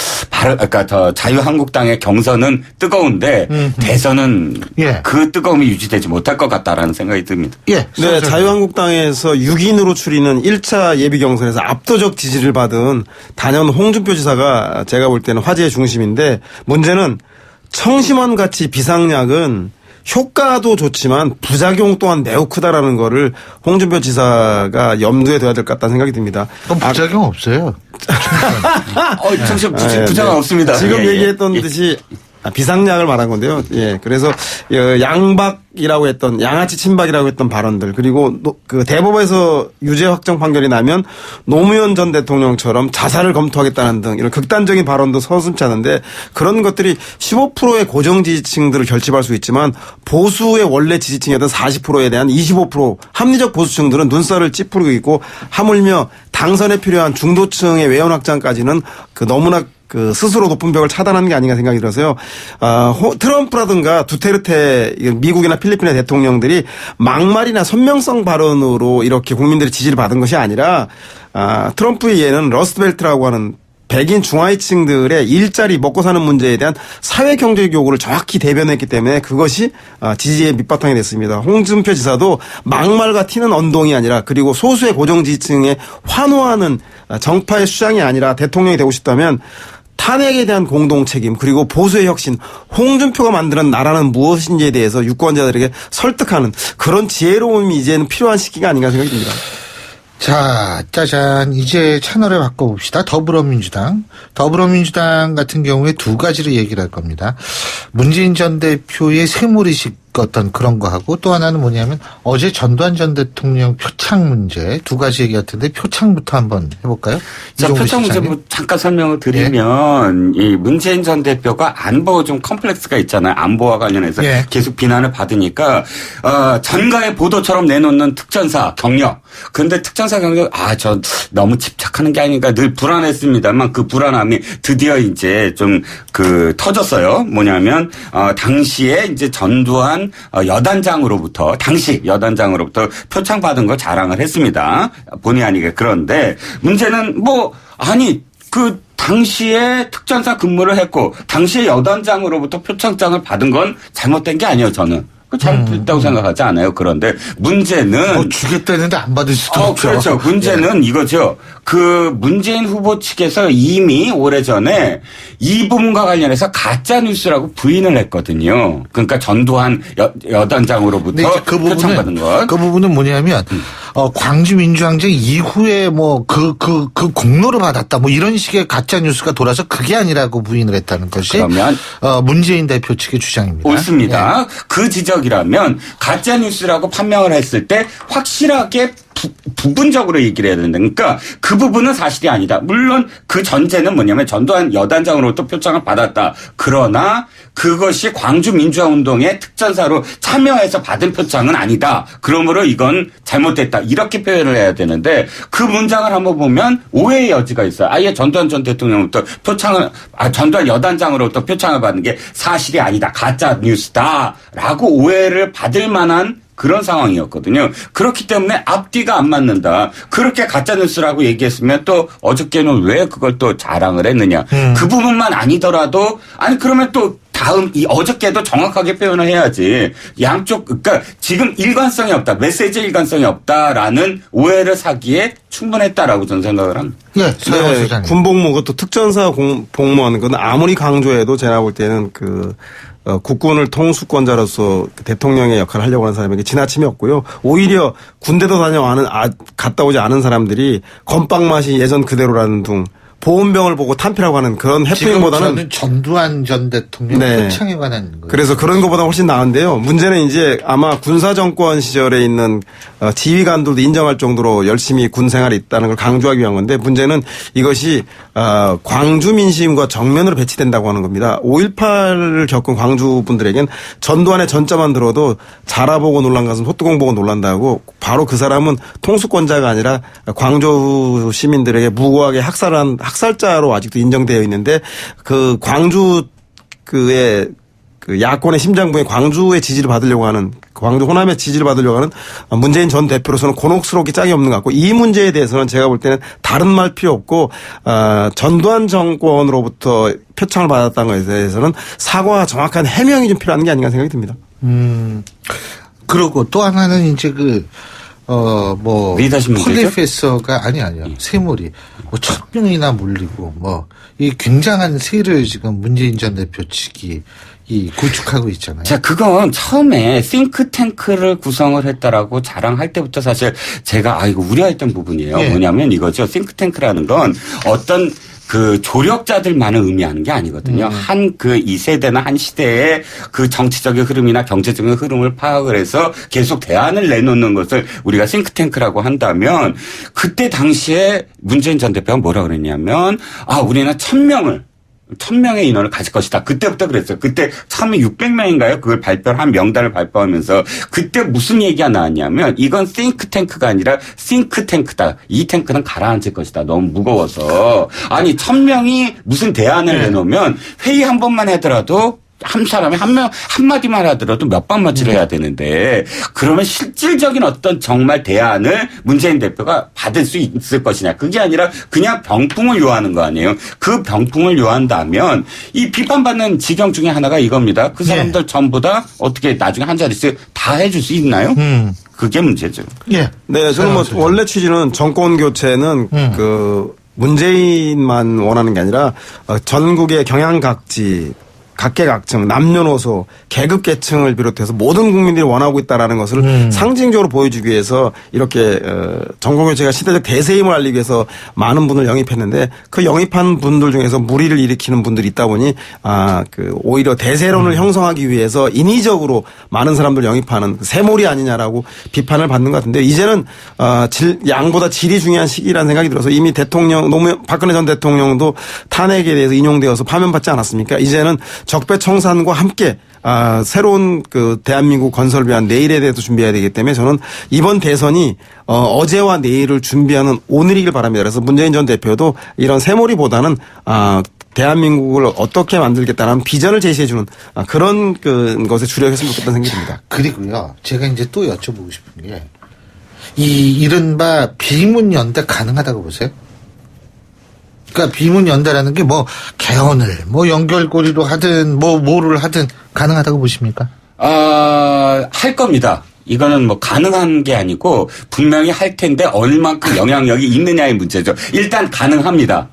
더 자유한국당의 경선은 뜨거운데 대선은 그 뜨거움이 유지되지 못할 것 같다라는 생각이 듭니다. 네, 자유한국당에서 6인으로 추리는 1차 예비 경선에서 압도적 지지를 받은 단연 홍준표 지사가 제가 볼 때는 화제의 중심인데 문제는 청심환 같이 비상약은 효과도 좋지만 부작용 또한 매우 크다라는 거를 홍준표 지사가 염두에 둬야 될 것 같다는 생각이 듭니다. 부작용 없어요. 부작용 없습니다. 지금 얘기했던 듯이 비상약을 말한 건데요. 예. 그래서 양박이라고 했던 양아치 친박이라고 했던 발언들 그리고 그 대법원에서 유죄 확정 판결이 나면 노무현 전 대통령처럼 자살을 검토하겠다는 등 이런 극단적인 발언도 서슴지 않은데 그런 것들이 15%의 고정 지지층들을 결집할 수 있지만 보수의 원래 지지층이었던 40%에 대한 25% 합리적 보수층들은 눈살을 찌푸리고 있고 하물며 당선에 필요한 중도층의 외연 확장까지는 너무나 스스로 높은 벽을 차단하는 게 아닌가 생각이 들어서요. 트럼프라든가 두테르테 미국이나 필리핀의 대통령들이 막말이나 선명성 발언으로 이렇게 국민들의 지지를 받은 것이 아니라 트럼프의 예는 러스트벨트라고 하는 백인 중하위층들의 일자리 먹고 사는 문제에 대한 사회 경제적 요구를 정확히 대변했기 때문에 그것이 지지의 밑바탕이 됐습니다. 홍준표 지사도 막말과 튀는 언동이 아니라 그리고 소수의 고정 지지층에 환호하는 정파의 수장이 아니라 대통령이 되고 싶다면 탄핵에 대한 공동 책임 그리고 보수의 혁신 홍준표가 만드는 나라는 무엇인지에 대해서 유권자들에게 설득하는 그런 지혜로움이 이제는 필요한 시기가 아닌가 생각이 듭니다. 자, 짜잔. 이제 채널을 바꿔봅시다. 더불어민주당 같은 경우에 두 가지를 얘기를 할 겁니다. 문재인 전 대표의 세물이식 어떤 그런 거 하고 또 하나는 뭐냐면 어제 전두환 전 대통령 표창 문제 두 가지 얘기 같은데 표창부터 한번 해볼까요? 자, 표창 문제 뭐 잠깐 설명을 드리면 이 문재인 전 대표가 안보 좀 컴플렉스가 있잖아요. 안보와 관련해서 계속 비난을 받으니까 전가의 보도처럼 내놓는 특전사 경력. 그런데 특전사 경력 저 너무 집착하는 게 아닌가 늘 불안했습니다만 그 불안함이 드디어 이제 좀 터졌어요. 뭐냐면 당시에 이제 전두환 당시 여단장으로부터 표창 받은 걸 자랑을 했습니다. 본의 아니게. 그런데 문제는 당시에 특전사 근무를 했고 당시에 여단장으로부터 표창장을 받은 건 잘못된 게 아니에요. 저는. 잘못됐다고 생각하지 않아요. 그런데 문제는 주겠다는데 안 받을 수도 없죠. 그렇죠. 문제는 이거죠. 문재인 후보 측에서 이미 오래전에 이 부분과 관련해서 가짜 뉴스라고 부인을 했거든요. 그러니까 전두환 여단장으로부터 표창 받은 것. 그 부분은 뭐냐면 광주 민주항쟁 이후에 그 공로를 받았다 이런 식의 가짜 뉴스가 돌아서 그게 아니라고 부인을 했다는 것이 그러면 문재인 대표 측의 주장입니다. 옳습니다. 그 지적이라면 가짜 뉴스라고 판명을 했을 때 확실하게 부분적으로 얘기를 해야 된다. 그러니까 그 부분은 사실이 아니다. 물론 그 전제는 뭐냐면 전두환 여단장으로부터 표창을 받았다. 그러나 그것이 광주 민주화운동의 특전사로 참여해서 받은 표창은 아니다. 그러므로 이건 잘못됐다. 이렇게 표현을 해야 되는데 그 문장을 한번 보면 오해의 여지가 있어요. 아예 전두환 전 대통령부터 전두환 여단장으로부터 표창을 받는 게 사실이 아니다. 가짜 뉴스다라고 오해를 받을 만한 그런 상황이었거든요. 그렇기 때문에 앞뒤가 안 맞는다. 그렇게 가짜뉴스라고 얘기했으면 또 어저께는 왜 그걸 또 자랑을 했느냐. 그 부분만 아니더라도 아니 그러면 또 어저께도 정확하게 표현을 해야지. 양쪽, 그러니까 지금 일관성이 없다. 메시지 일관성이 없다라는 오해를 사기에 충분했다라고 저는 생각을 합니다. 네, 군복무, 그것도 특전사 복무하는 건 아무리 강조해도 제가 볼 때는 국군을 통수권자로서 대통령의 역할을 하려고 하는 사람에게 지나침이 없고요. 오히려 군대도 갔다 오지 않은 사람들이 건빵 맛이 예전 그대로라는 둥 보온병을 보고 탐피라고 하는 그런 해프닝보다는 저는 전두환 전 대통령 표창에 관한 거예요. 그래서 그런 것보다 훨씬 나은데요. 문제는 이제 아마 군사정권 시절에 있는 지휘관들도 인정할 정도로 열심히 군 생활에 있다는 걸 강조하기 위한 건데 문제는 이것이 광주 민심과 정면으로 배치된다고 하는 겁니다. 5.18을 겪은 광주 분들에겐 전두환의 전자만 들어도 자라보고 놀란 것은 소뚜껑 보고 놀란다고 바로 그 사람은 통수권자가 아니라 광주 시민들에게 무고하게 학살자로 아직도 인정되어 있는데 그 광주 그 야권의 심장부인 광주의 지지를 받으려고 하는 광주 호남의 지지를 받으려고 하는 문재인 전 대표로서는 곤혹스럽게 짝이 없는 것 같고 이 문제에 대해서는 제가 볼 때는 다른 말 필요 없고 전두환 정권으로부터 표창을 받았다는 것에 대해서는 사과와 정확한 해명이 좀 필요한 게 아닌가 생각이 듭니다. 그리고 또 하나는 이제 리더십 문제죠? 폴리페서가 아니요. 세몰이 1,000명이나 몰리고 이 굉장한 세를 지금 문재인 전 대표 측이 구축하고 있잖아요. 자, 그건 처음에 싱크탱크를 구성을 했다라고 자랑할 때부터 사실 제가 이거 우려했던 부분이에요. 예. 뭐냐면 이거죠. 싱크탱크라는 건 어떤 그 조력자들만을 의미하는 게 아니거든요. 한 이 세대나 한 시대의 그 정치적인 흐름이나 경제적인 흐름을 파악을 해서 계속 대안을 내놓는 것을 우리가 싱크탱크라고 한다면 그때 당시에 문재인 전 대표가 뭐라 그랬냐면 우리는 1,000명의 인원을 가질 것이다. 그때부터 그랬어요. 그때 처음에 600명인가요? 그걸 한 명단을 발표하면서 그때 무슨 얘기가 나왔냐면 이건 싱크탱크가 아니라 싱크탱크다. 이 탱크는 가라앉을 것이다. 너무 무거워서. 아니 1,000명이 무슨 대안을 내놓으면 회의 한 번만 하더라도 한 사람이 한마디만 하더라도 몇 번 맞추려 해야 되는데 그러면 실질적인 어떤 정말 대안을 문재인 대표가 받을 수 있을 것이냐. 그게 아니라 그냥 병풍을 요하는 거 아니에요. 그 병풍을 요한다면 이 비판받는 지경 중에 하나가 이겁니다. 그 사람들 전부 다 어떻게 나중에 한 자릿수 다 해줄 수 있나요? 그게 문제죠. 네, 저는 원래 취지는 정권 교체는 문재인만 원하는 게 아니라 전국의 경양각지 각계각층, 남녀노소, 계급계층을 비롯해서 모든 국민들이 원하고 있다라는 것을 상징적으로 보여주기 위해서 이렇게 정권교체가 시대적 대세임을 알리기 위해서 많은 분을 영입했는데 그 영입한 분들 중에서 무리를 일으키는 분들이 있다 보니 오히려 대세론을 형성하기 위해서 인위적으로 많은 사람들 영입하는 세몰이 아니냐라고 비판을 받는 것 같은데 이제는 양보다 질이 중요한 시기라는 생각이 들어서 이미 박근혜 전 대통령도 탄핵에 대해서 인용되어서 파면받지 않았습니까? 이제는 적폐청산과 함께 새로운 대한민국 건설을 위한 내일에 대해서 준비해야 되기 때문에 저는 이번 대선이 어제와 내일을 준비하는 오늘이길 바랍니다. 그래서 문재인 전 대표도 이런 세몰이보다는 대한민국을 어떻게 만들겠다는 비전을 제시해주는 그런 것에 주력했으면 좋겠다는 생각이 듭니다. 그리고요, 제가 이제 또 여쭤보고 싶은 게 이른바 비문연대 가능하다고 보세요? 그러니까 비문연대라는 게 개헌을 연결고리로 하든 뭐를 하든 가능하다고 보십니까? 할 겁니다. 이거는 가능한 게 아니고 분명히 할 텐데 얼만큼 영향력이 있느냐의 문제죠. 일단 가능합니다.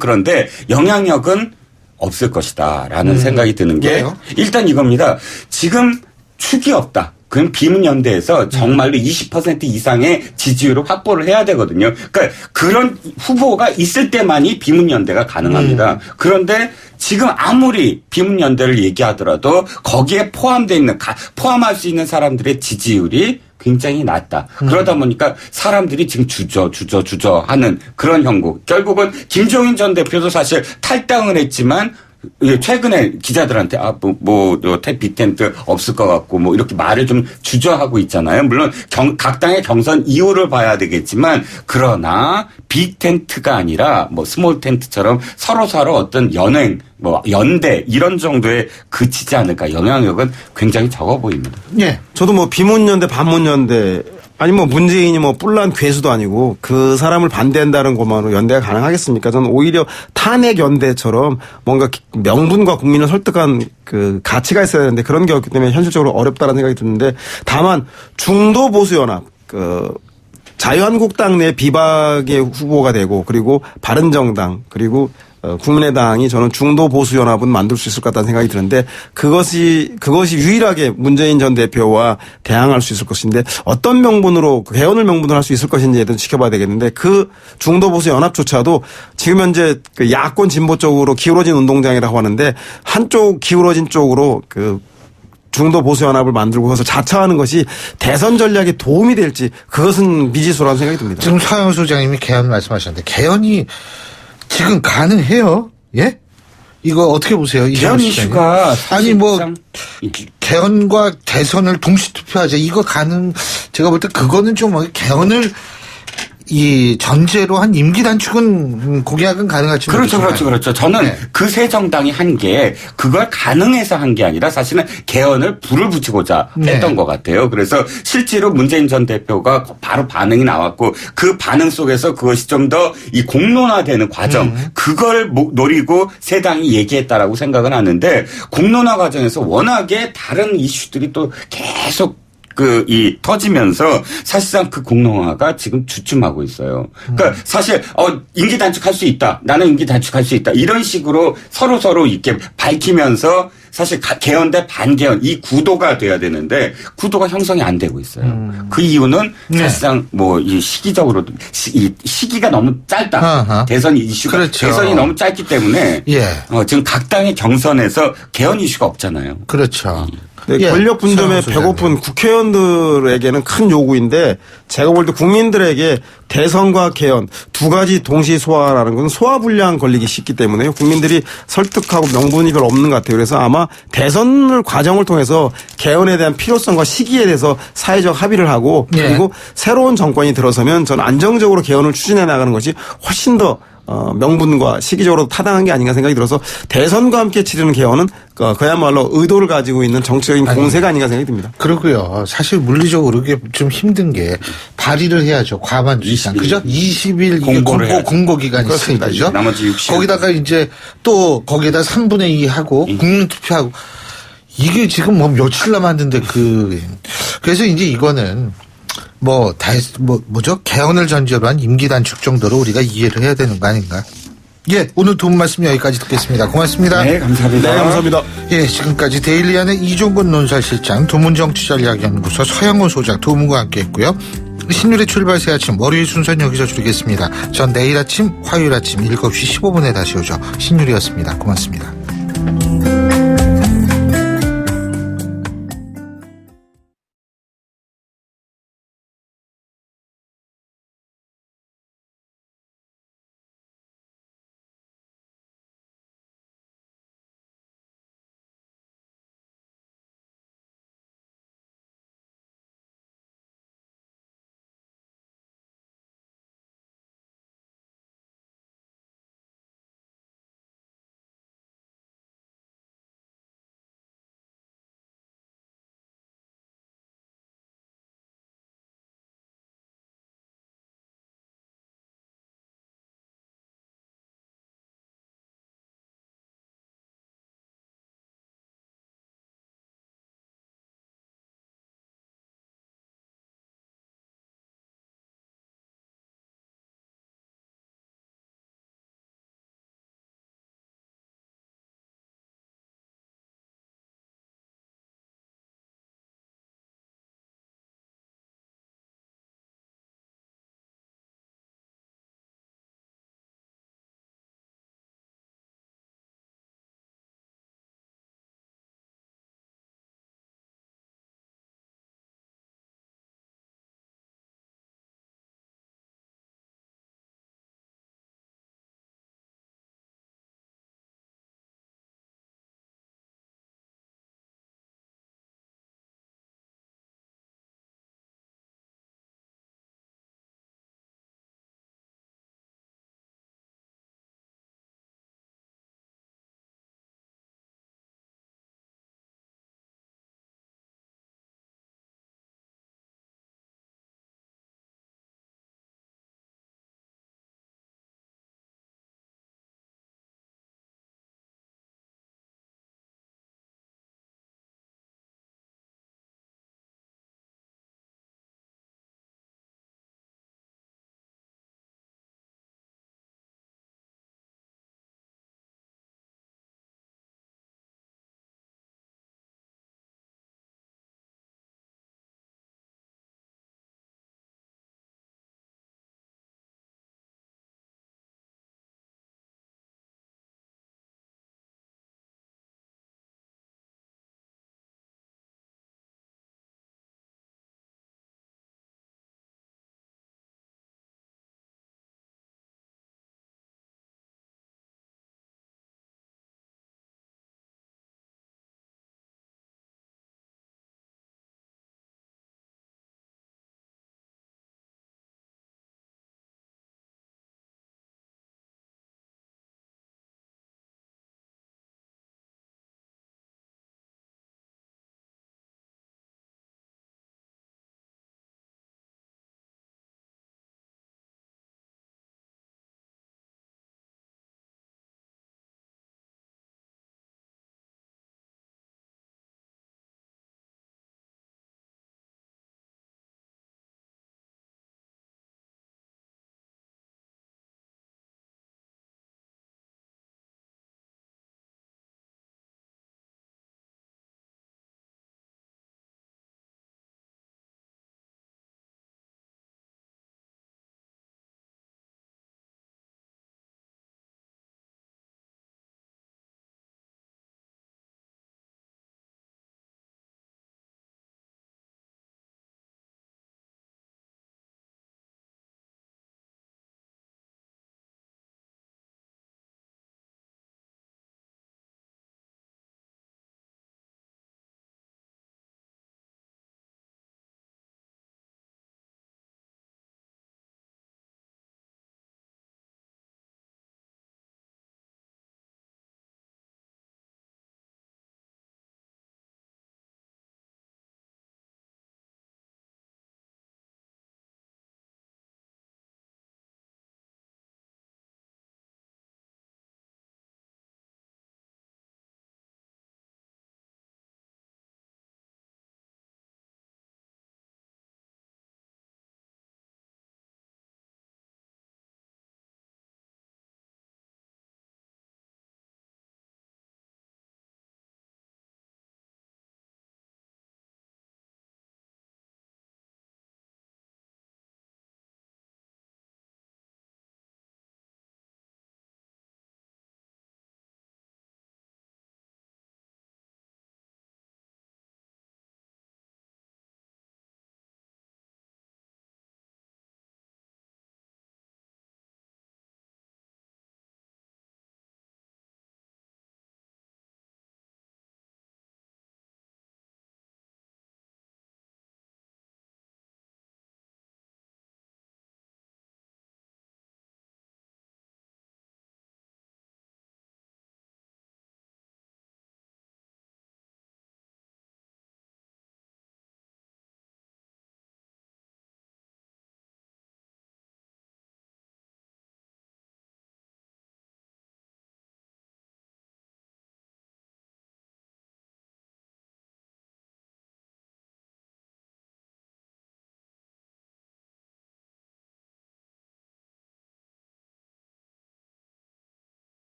그런데 영향력은 없을 것이다라는 생각이 드는 게 일단 이겁니다. 지금 축이 없다. 그럼 비문연대에서 정말로 20% 이상의 지지율을 확보를 해야 되거든요. 그러니까 그런 후보가 있을 때만이 비문연대가 가능합니다. 그런데 지금 아무리 비문연대를 얘기하더라도 거기에 포함되어 있는 포함할 수 있는 사람들의 지지율이 굉장히 낮다. 그러다 보니까 사람들이 지금 주저 하는 그런 형국. 결국은 김종인 전 대표도 사실 탈당을 했지만 최근에 기자들한테 빅텐트 없을 것 같고 뭐 이렇게 말을 좀 주저하고 있잖아요. 물론 각 당의 경선 이유를 봐야 되겠지만 그러나 빅텐트가 아니라 뭐 스몰 텐트처럼 서로 어떤 연행 연대 이런 정도에 그치지 않을까. 영향력은 굉장히 적어 보입니다. 예. 저도 뭐 비문연대 반문연대 아니 뭐 문재인이 뭐 뿔난 괴수도 아니고 그 사람을 반대한다는 것만으로 연대가 가능하겠습니까? 저는 오히려 탄핵 연대처럼 뭔가 명분과 국민을 설득한 그 가치가 있어야 되는데 그런 게 없기 때문에 현실적으로 어렵다는 생각이 드는데 다만 중도 보수 연합 자유한국당 내 비박의 후보가 되고 그리고 바른정당 그리고 국민의당이 저는 중도 보수 연합은 만들 수 있을 것 같다는 생각이 드는데 그것이 유일하게 문재인 전 대표와 대항할 수 있을 것인데 어떤 명분으로 개헌을 명분으로 할 수 있을 것인지에 대해서 지켜봐야 되겠는데 그 중도 보수 연합조차도 지금 현재 그 야권 진보 쪽으로 기울어진 운동장이라고 하는데 한쪽 기울어진 쪽으로 그 중도 보수 연합을 만들고 그것을 자처하는 것이 대선 전략에 도움이 될지 그것은 미지수라는 생각이 듭니다. 지금 서영 소장님이 개헌 말씀하셨는데 개헌이 지금 가능해요? 예? 이거 어떻게 보세요? 개헌 이슈가 아니 개헌과 대선을 동시 투표하자 이거 제가 볼 때 그거는 좀 개헌을 이 전제로 한 임기 단축은 공약은 가능할지 그렇죠. 저는 그 세 정당이 한 게 그걸 가능해서 한 게 아니라 사실은 개헌을 불을 붙이고자 했던 것 같아요. 그래서 실제로 문재인 전 대표가 바로 반응이 나왔고 그 반응 속에서 그것이 좀 더 이 공론화되는 과정 그걸 노리고 세 당이 얘기했다라고 생각은 하는데 공론화 과정에서 워낙에 다른 이슈들이 또 계속 터지면서 사실상 그 공론화가 지금 주춤하고 있어요. 그러니까 사실, 임기 단축할 수 있다. 나는 임기 단축할 수 있다. 이런 식으로 서로 이렇게 밝히면서 사실 개헌 대 반개헌 이 구도가 돼야 되는데 구도가 형성이 안 되고 있어요. 그 이유는 사실상 이 시기적으로도 시기가 너무 짧다. 대선 이슈가 대선이 너무 짧기 때문에 지금 각 당의 경선에서 개헌 이슈가 없잖아요. 그렇죠. 네, 권력 분점에 배고픈 국회의원들에게는 큰 요구인데 제가 볼 때 국민들에게 대선과 개헌 두 가지 동시 소화라는 건 소화불량 걸리기 쉽기 때문에 국민들이 설득하고 명분이 별로 없는 것 같아요. 그래서 아마 대선 과정을 통해서 개헌에 대한 필요성과 시기에 대해서 사회적 합의를 하고 그리고 새로운 정권이 들어서면 저는 안정적으로 개헌을 추진해 나가는 것이 훨씬 더 명분과 시기적으로 타당한 게 아닌가 생각이 들어서 대선과 함께 치르는 개헌은 그야말로 의도를 가지고 있는 정치적인 공세가 아닌가 생각이 듭니다. 그러고요. 사실 물리적으로 그게 좀 힘든 게 발의를 해야죠. 과반 이상. 그죠? 20일 공고 기간이 있으니까. 그죠? 나머지 60일. 거기다가 이제 또 거기에다 3분의 2 하고 국민투표하고 이게 지금 며칠 남았는데 그래서 이제 이거는 개헌을 전제로 한 임기 단축 정도로 우리가 이해를 해야 되는 거 아닌가? 예, 오늘 도움 말씀 여기까지 듣겠습니다. 고맙습니다. 네, 감사합니다. 네, 감사합니다. 예, 지금까지 데일리안의 이종건 논설실장, 도문정치전략연구소 서영호 소장 두 분과 함께했고요. 신율의 출발 새 아침 월요일 순서는 여기서 줄이겠습니다. 전 내일 아침 화요일 아침 7시 15분에 다시 오죠. 신율이었습니다. 고맙습니다.